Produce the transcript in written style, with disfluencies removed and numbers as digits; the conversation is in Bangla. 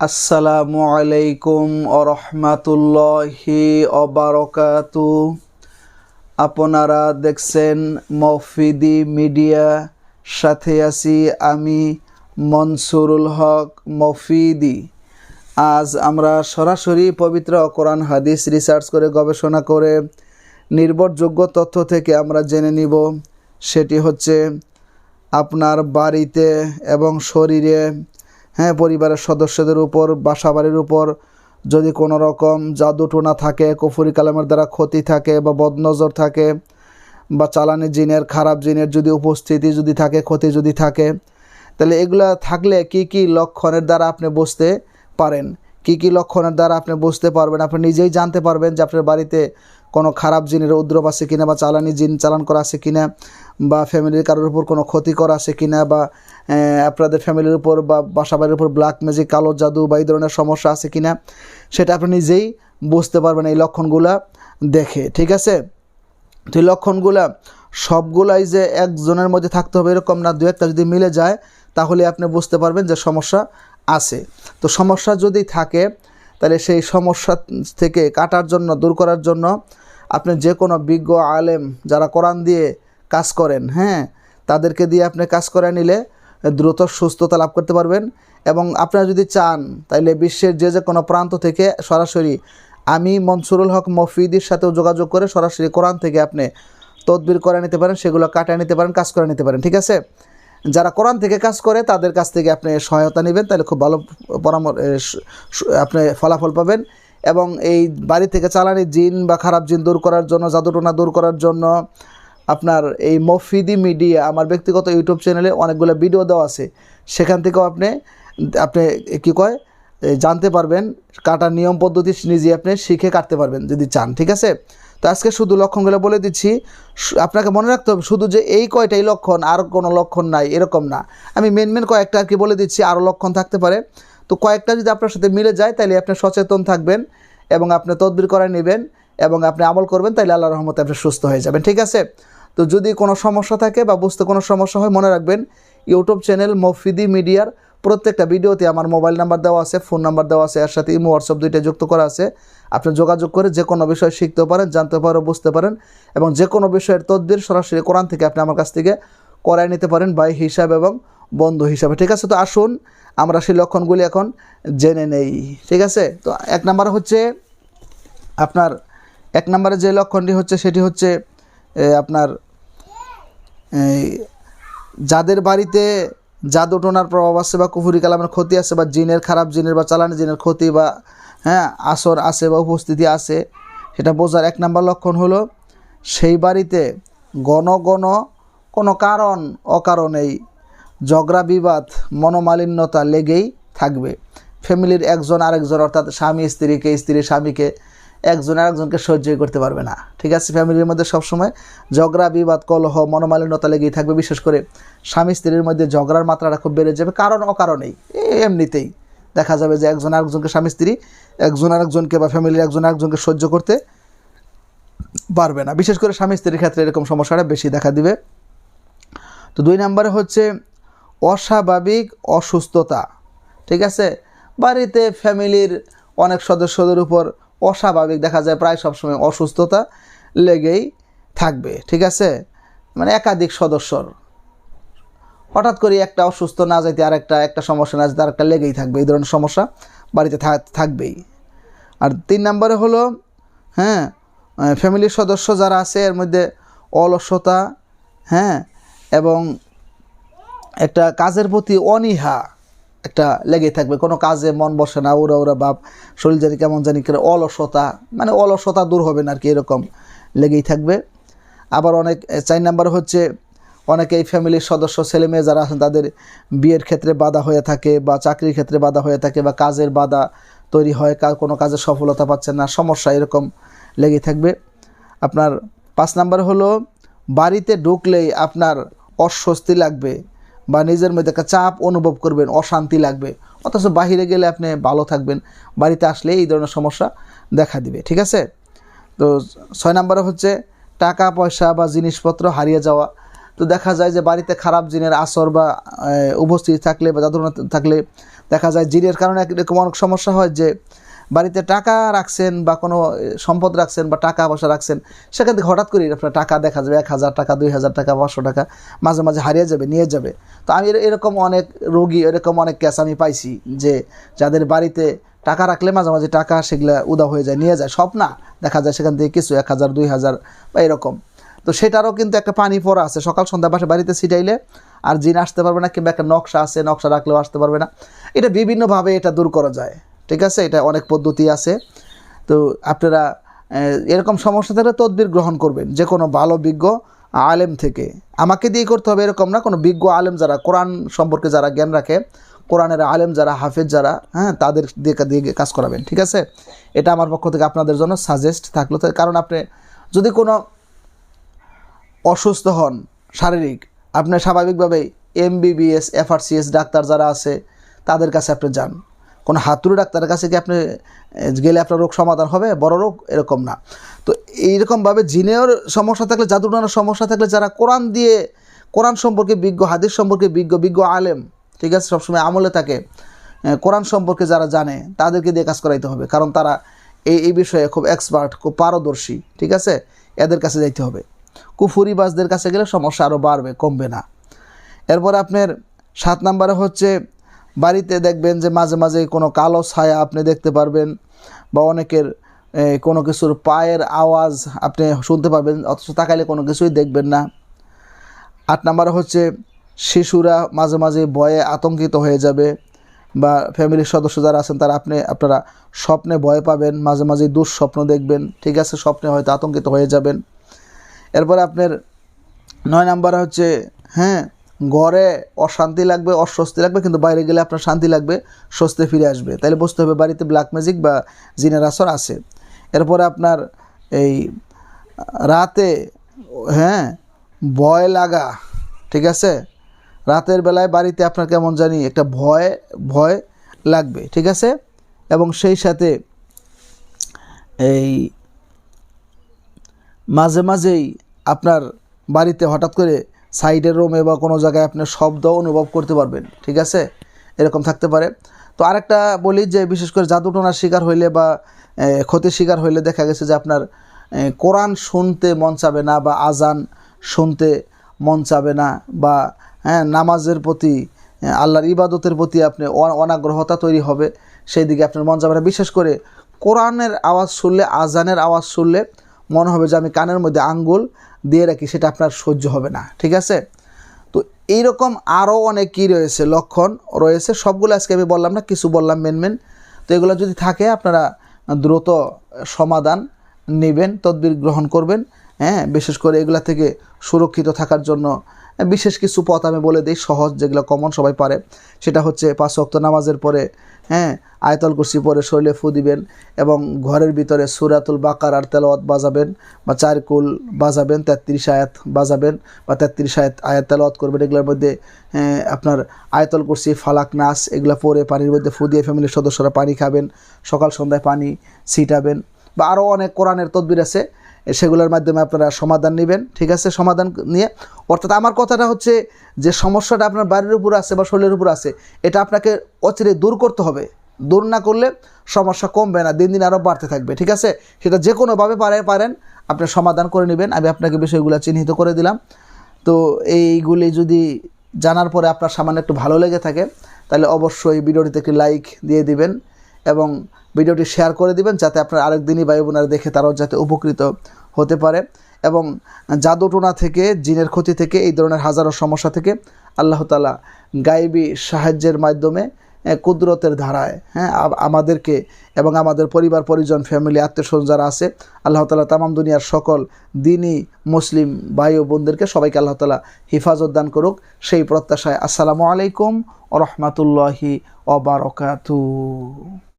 আসসালামু আলাইকুম আরহামাতুল্লাহি অবারকাতু। আপনারা দেখছেন মফিদি মিডিয়া, সাথে আছি আমি মনসুরুল হক মফিদি। আজ আমরা সরাসরি পবিত্র কোরআন হাদিস রিসার্চ করে গবেষণা করে নির্ভরযোগ্য তথ্য থেকে আমরা জেনে নিব, সেটি হচ্ছে আপনার বাড়িতে এবং শরীরে, পরিবারের সদস্যদের উপর, বাসাবাড়ির উপর যদি কোনো রকম জাদুটোনা থাকে, কুফরি কালামের দ্বারা ক্ষতি থাকে বা বদনজর থাকে বা চালানি জিনের, খারাপ জিনের যদি উপস্থিতি যদি থাকে, ক্ষতি যদি থাকে, তাহলে এগুলা থাকলে কি কি লক্ষণের দ্বারা আপনি বুঝতে পারেন, কি কি লক্ষণের দ্বারা আপনি বুঝতে পারবেন, আপনি নিজেই জানতে পারবেন যে আপনার বাড়িতে কোনো খারাপ জিনের উদ্রব আছে কিনা, বা চালানি জিন চালান করা আছে কিনা, বা ফ্যামিলির কারোর উপর কোনো ক্ষতি করা আছে কিনা, বা আপনাদের ফ্যামিলির উপর বা বাসাবাড়ির উপর ব্ল্যাক ম্যাজিক, কালো জাদু বা এই ধরনের সমস্যা আছে কিনা, সেটা আপনি নিজেই বুঝতে পারবেন এই লক্ষণগুলা দেখে। ঠিক আছে? তো এই লক্ষণগুলা সবগুলাই যে একজনের মধ্যে থাকতে হবে এরকম না, দু একটা যদি মিলে যায় তাহলে আপনি বুঝতে পারবেন যে সমস্যা আছে। তো সমস্যা যদি থাকে তাহলে সেই সমস্যা থেকে কাটার জন্য, দূর করার জন্য আপনি যে কোনো বিজ্ঞ আলেম যারা কোরআন দিয়ে কাজ করেন, তাদেরকে দিয়ে আপনি কাজ করে নিলে দ্রুত সুস্থতা লাভ করতে পারবেন। এবং আপনারা যদি চান তাইলে বিশ্বের যে কোনো প্রান্ত থেকে সরাসরি আমি মনসুরুল হক মফিদির সাথেও যোগাযোগ করে সরাসরি কোরআন থেকে আপনি তদবির করে নিতে পারেন, সেগুলো কাটিয়ে নিতে পারেন, কাজ করে নিতে পারেন। ঠিক আছে? যারা কোরআন থেকে কাজ করে তাদের কাছ থেকে আপনি সহায়তা নেবেন, তাহলে খুব ভালো আপনি ফলাফল পাবেন। এবং এই বাড়ি থেকে চালানি জিন বা খারাপ জিন দূর করার জন্য, জাদুটোনা দূর করার জন্য আপনার এই মফিদি মিডিয়া আমার ব্যক্তিগত ইউটিউব চ্যানেলে অনেকগুলো ভিডিও দেওয়া আছে, সেখান থেকেও আপনি জানতে পারবেন, কাটার নিয়ম পদ্ধতি নিজে আপনি শিখে কাটতে পারবেন যদি চান। ঠিক আছে? তো আজকে শুধু লক্ষণগুলো বলে দিচ্ছি, আপনাকে মনে রাখতে হবে শুধু যে এই কয়টাই লক্ষণ, আর কোনো লক্ষণ নাই এরকম না। আমি মেন কয়েকটা বলে দিচ্ছি, আরও লক্ষণ থাকতে পারে। তো কয়েকটা যদি আপনার সাথে মিলে যায় তাহলে আপনি সচেতন থাকবেন এবং আপনি তদবির করে নেবেন এবং আপনি আমল করবেন, তাহলে আল্লাহর রহমতে আপনি সুস্থ হয়ে যাবেন। ঠিক আছে? তো যদি কোনো সমস্যা থাকে বা বুঝতে কোনো সমস্যা হয়, মনে রাখবেন ইউটিউব চ্যানেল মফিদি মিডিয়ার প্রত্যেকটা ভিডিওতে আমার মোবাইল নাম্বার দেওয়া আছে, ফোন নাম্বার দেওয়া আছে, এর সাথে ইমো, হোয়াটসঅ্যাপ দুইটা যুক্ত করা আছে। আপনি যোগাযোগ করে যে কোনো বিষয় শিখতে পারেন, জানতে পারেন, বুঝতে পারেন এবং যে কোনো বিষয়ের তদবির সরাসরি কোরআন থেকে আপনি আমার কাছ থেকে করায় নিতে পারেন, ভাই হিসাবে এবং বন্ধু হিসাবে। ঠিক আছে? তো আসুন আমরা সেই লক্ষণগুলি এখন জেনে নেই। ঠিক আছে? তো এক নম্বরে যে লক্ষণটি হচ্ছে সেটি হচ্ছে আপনার যাদের বাড়িতে জাদুটোনার প্রভাব আছে বা কুফরি কালামের ক্ষতি আছে বা জিনের, খারাপ জিনের বা চালানি জিনের ক্ষতি বা আসর আছে বা উপস্থিতি আছে, সেটা বোঝার এক নম্বর লক্ষণ হলো সেই বাড়িতে ঘন ঘন কোনো কারণ অকারণেই ঝগড়া বিবাদ, মনোমালিন্যতা লেগেই থাকবে। ফ্যামিলির একজন আরেকজন, অর্থাৎ স্বামী স্ত্রীকে, স্ত্রী স্বামীকে, একজন আরেকজনকে সহ্যই করতে পারবে না। ঠিক আছে? ফ্যামিলির মধ্যে সবসময় ঝগড়া বিবাদ, কলহ, মনোমালিন্যতা লেগেই থাকবে। বিশেষ করে স্বামী স্ত্রীর মধ্যে ঝগড়ার মাত্রাটা খুব বেড়ে যাবে, কারণ অকারণেই। এমনিতেই দেখা যাবে যে একজন আরেকজনকে, স্বামী স্ত্রী একজন আরেকজনকে বা ফ্যামিলির একজন আরেকজনকে সহ্য করতে পারবে না। বিশেষ করে স্বামী স্ত্রীর ক্ষেত্রে এরকম সমস্যাটা বেশি দেখা দিবে। তো 2 নম্বরে হচ্ছে অস্বাভাবিক অসুস্থতা। ঠিক আছে? বাড়িতে ফ্যামিলির অনেক সদস্যদের উপর অস্বাভাবিক দেখা যায়, প্রায় সবসময় অসুস্থতা লেগেই থাকবে। ঠিক আছে? মানে একাধিক সদস্যর হঠাৎ করে একটা অসুস্থ না যাইতে একটা সমস্যা না যাইতে আরেকটা লেগেই থাকবে, এই ধরনের সমস্যা বাড়িতে থাকবেই। আর 3 নম্বরে হলো ফ্যামিলির সদস্য যারা আছে এর মধ্যে অলসতা, এবং একটা কাজের প্রতি অনীহা একটা লেগেই থাকবে, কোনো কাজে মন বসে না, ওরা ভাব, শরীর জানি কেমন জানি করে, অলসতা, মানে অলসতা দূর হবে না আর কি, এরকম লেগেই থাকবে। আবার 4 নম্বর হচ্ছে অনেকেই ফ্যামিলির সদস্য, ছেলে মেয়ে যারা আছেন তাদের বিয়ের ক্ষেত্রে বাধা হয়ে থাকে বা চাকরির ক্ষেত্রে বাধা হয়ে থাকে বা কাজের বাধা তৈরি হয়, কোনো কাজে সফলতা পাচ্ছেন না, সমস্যা এরকম লেগেই থাকবে। আপনার 5 নম্বর হলো বাড়িতে ঢুকলেই আপনার অস্বস্তি লাগবে বা নিজের মধ্যে একটা চাপ অনুভব করবেন, অশান্তি লাগবে, অথচ বাহিরে গেলে আপনি ভালো থাকবেন, বাড়িতে আসলে এই ধরনের সমস্যা দেখা দিবে। ঠিক আছে? তো 6 নম্বরে হচ্ছে টাকা পয়সা বা জিনিসপত্র হারিয়ে যাওয়া। তো দেখা যায় যে বাড়িতে খারাপ জিনের আসর বা উপস্থিতি থাকলে বা জাদুটোনা থাকলে দেখা যায় জিনের কারণে এরকম অনেক সমস্যা হয় যে বাড়িতে টাকা রাখছেন বা কোনো সম্পদ রাখছেন বা টাকা পয়সা রাখছেন, সেখান থেকে হঠাৎ করে আপনার টাকা দেখা যাবে 1000 টাকা, 2000 টাকা, 500 টাকা মাঝে মাঝে হারিয়ে যাবে, নিয়ে যাবে। তো আমি এরকম অনেক রোগী, এরকম অনেক কেস আমি পাইছি যে যাদের বাড়িতে টাকা রাখলে মাঝে মাঝে টাকা সেগুলো উদা হয়ে যায়, নিয়ে যায়, সব না, দেখা যায় সেখান থেকে কিছু 1000, 2000 বা এরকম। তো সেটারও কিন্তু একটা পানি পড়া আছে, সকাল সন্ধ্যা বাড়িতে ছিটাইলে আর জিন আসতে পারবে না, কিংবা একটা নকশা আছে, নকশা রাখলেও আসতে পারবে না। এটা বিভিন্নভাবে এটা দূর করা যায়, ঠিক আছে, এটা অনেক পদ্ধতি আছে। তো আপনারা এরকম সমস্যা থাকলে তদবির গ্রহণ করবেন যে কোনো ভালো বিজ্ঞ আলেম থেকে। আমাকে দিয়ে করতে হবে এরকম না, কোনো বিজ্ঞ আলেম যারা কোরআন সম্পর্কে যারা জ্ঞান রাখে, কোরআনের আলেম যারা, হাফেজ যারা, হ্যাঁ, তাদের দিয়ে কাজ করাবেন, ঠিক আছে। এটা আমার পক্ষ থেকে আপনাদের জন্য সাজেস্ট থাকলো। কারণ আপনি যদি কোনো অসুস্থ হন শারীরিক, আপনি স্বাভাবিকভাবেই MBBS FRCS ডাক্তার যারা আছে তাদের কাছে আপনি যান। কোনো হাতুড়ি ডাক্তারের কাছে কি আপনি গেলে আপনার রোগ সমাধান হবে? বড় রোগ এরকম না। তো এইরকমভাবে জিনের সমস্যা থাকলে, জাদুটনার সমস্যা থাকলে, যারা কোরআন দিয়ে, কোরআন সম্পর্কে বিজ্ঞ, হাদিস সম্পর্কে বিজ্ঞ আলেম, ঠিক আছে, সবসময় আমলে থাকে, কোরআন সম্পর্কে যারা জানে তাদেরকে দিয়ে কাজ করাইতে হবে। কারণ তারা এই বিষয়ে খুব এক্সপার্ট, খুব পারদর্শী, ঠিক আছে, এদের কাছে যাইতে হবে। কুফুরিবাজদের কাছে গেলে সমস্যা আরও বাড়বে, কমবে না। এরপর আপনার 7 নম্বরে হচ্ছে বাড়িতে দেখবেন যে মাঝে মাঝে কোনো কালো ছায়া আপনি দেখতে পারবেন, বা অনেকের কোনো কিছুর পায়ের আওয়াজ আপনি শুনতে পারবেন, অথচ তাকাইলে কোনো কিছুই দেখবেন না। 8 নম্বরে হচ্ছে শিশুরা মাঝে মাঝে ভয়ে আতঙ্কিত হয়ে যাবে, বা ফ্যামিলির সদস্য যারা আছেন তারা আপনারা স্বপ্নে ভয় পাবেন, মাঝে মাঝে দুঃস্বপ্ন দেখবেন, ঠিক আছে, স্বপ্নে হয়তো আতঙ্কিত হয়ে যাবেন। এরপর আপনার 9 নম্বরে হচ্ছে, হ্যাঁ, ঘরে অশান্তি লাগবে, অস্বস্তি লাগবে, কিন্তু বাইরে গেলে আপনার শান্তি লাগবে, স্বস্তি ফিরে আসবে। তাইলে বুঝতে হবে বাড়িতে ব্ল্যাক ম্যাজিক বা জিনের আসর আছে। এরপরে আপনার এই রাতে, হ্যাঁ, ভয় লাগা, ঠিক আছে, রাতের বেলায় বাড়িতে আপনার কেমন জানি একটা ভয় লাগবে, ঠিক আছে। এবং সেই সাথে এই মাঝে মাঝেই আপনার বাড়িতে হঠাৎ করে সাইডের রুমে বা কোনো জায়গায় আপনি শব্দ অনুভব করতে পারবেন, ঠিক আছে, এরকম থাকতে পারে। তো আরেকটা বলি যে বিশেষ করে জাদুটোনার শিকার হইলে বা ক্ষতির শিকার হইলে দেখা গেছে যে আপনার কোরআন শুনতে মন চাবে না, বা আজান শুনতে মন চাবে না, বা হ্যাঁ, নামাজের প্রতি, আল্লাহর ইবাদতের প্রতি আপনি অনাগ্রহতা তৈরি হবে, সেই দিকে আপনার মন যাবে না। বিশেষ করে কোরআনের আওয়াজ শুনলে, আজানের আওয়াজ শুনলে মনে হবে যে আমি কানের মধ্যে আঙ্গুল দিয়ে রাখি, সেটা আপনার সহ্য হবে না, ঠিক আছে। তো এইরকম আরও অনেক কী রয়েছে, লক্ষণ রয়েছে, সবগুলো আজকে আমি বললাম না, কিছু বললাম মেন। তো এগুলো যদি থাকে আপনারা দ্রুত সমাধান নেবেন, তদবির গ্রহণ করবেন, হ্যাঁ। বিশেষ করে এগুলা থেকে সুরক্ষিত থাকার জন্য বিশেষ কিছু পথ আমি বলে দিই, সহজ, যেগুলো কমন সবাই পারে। সেটা হচ্ছে 5 ওয়াক্ত নামাজের পরে, হ্যাঁ, আয়াতুল কুরসি পরে শরীরে ফু দিবেন, এবং ঘরের ভিতরে সূরাতুল বাকারার তেলাওয়াত বাজাবেন, বা 4 কুল বাজাবেন, 33 আয়াত বাজাবেন, বা 33 আয়াত তেলাওয়াত করবেন। এগুলোর মধ্যে আপনার আয়াতুল কুরসি, ফালাক, নাস এগুলো পরে পানির মধ্যে ফু দিয়ে ফ্যামিলির সদস্যরা পানি খাবেন, সকাল সন্ধ্যায় পানি ছিটাবেন, বা আরও অনেক কোরআনের তদবির আছে, সেগুলোর মাধ্যমে আপনারা সমাধান নেবেন, ঠিক আছে। সমাধান নিয়ে, অর্থাৎ আমার কথাটা হচ্ছে যে সমস্যাটা আপনার বাড়ির উপর আছে বা শরীরের উপর আছে, এটা আপনাকে অচিরে দূর করতে হবে। দূর না করলে সমস্যা কমবে না, দিন দিন আরও বাড়তে থাকবে, ঠিক আছে। সেটা যে কোনোভাবে পারেন আপনি সমাধান করে নেবেন। আমি আপনাকে বিষয়গুলো চিহ্নিত করে দিলাম। তো এইগুলি যদি জানার পরে আপনার সামান্য একটু ভালো লেগে থাকে, তাহলে অবশ্যই ভিডিওটিতে একটি লাইক দিয়ে দিবেন, এবং ভিডিওটি শেয়ার করে দিবেন, যাতে আপনার আরেক দিনই ভাই বোনেরা দেখে তারাও যাতে উপকৃত হতে পারে। এবং জাদুটোনা থেকে, জিনের ক্ষতি থেকে, এই ধরনের হাজারো সমস্যা থেকে আল্লাহ তাআলা গায়েবী সাহায্যের মাধ্যমে, কুদরতের ধারায়, হ্যাঁ, আমাদেরকে এবং আমাদের পরিবার পরিজন, ফ্যামিলি, আত্মীয়স্বজন যারা আছে, আল্লাহ তাআলা তামাম দুনিয়ার সকল দিনী মুসলিম ভাই ও বোনদেরকে সবাইকে আল্লাহ তাআলা হিফাজত দান করুক, সেই প্রত্যাশায় আসসালামু আলাইকুম ওয়া রাহমাতুল্লাহি ওয়া বারাকাতুহু।